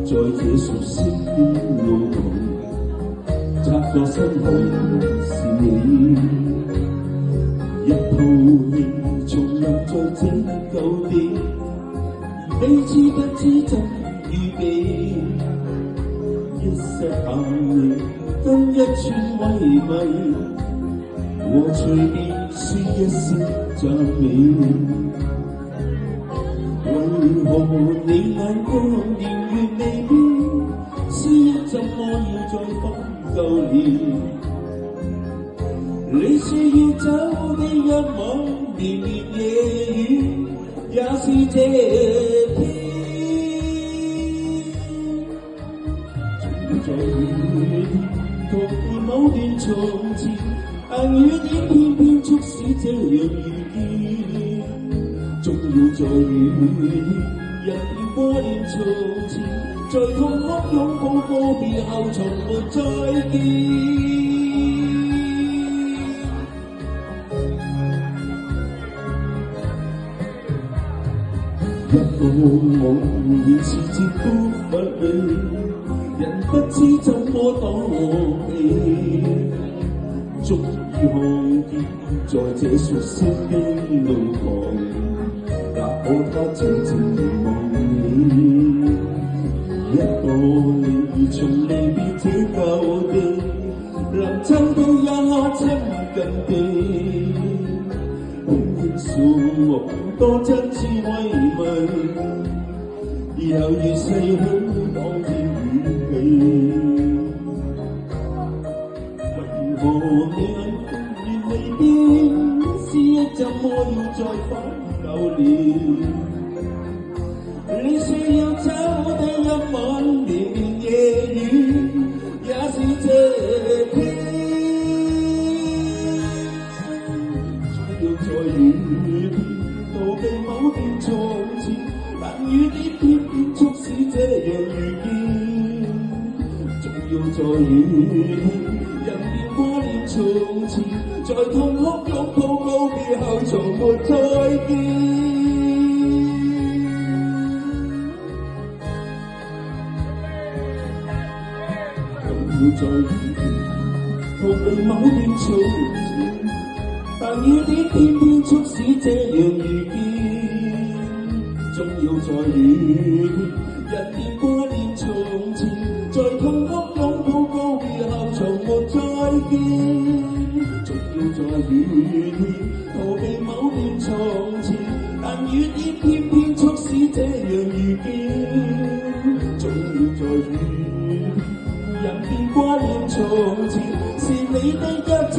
在這熟悉的路途，擦過身後是你，一套戲重臨在這舊地，彼此不知怎預備，一些眼淚跟一串慰問，和隨便說一聲讚美。為何你眼光年月未變，思憶怎麼要再翻舊年？你說要走的一晚，綿綿夜雨，也是這天。在雨天逃避某段從前，但雨點偏偏促使這樣遇見。終要在雨天，人便掛念從前，在痛哭擁抱告別後，從沒再見。一個夢連時節都乏味，人不知怎麼躲避，終於看見在這熟悉的路旁，可他靜靜凝望你，一個你從離別這舊地，臨親的一刻親近地，輕輕訴我多真摯慰問，猶如逝去當天語氣。為何你眼光未變，思憶怎麼要再返舊年？你說要走的一晚，綿綿夜雨，也是這天。總要在雨天逃避某段從前，但雨點偏偏促使這樣遇見。總要在雨天，人便掛念從前，在痛哭擁抱告別後，從沒再見。要在雨天逃避某段從前，但雨點偏偏促使這樣遇見。終要在雨天，人便掛念從前，在痛哭擁抱告別後，從沒再見。終要在雨天逃避某段從前，但雨點偏偏促使這樣遇見。終要在雨天，人便掛念從前，是你的一切。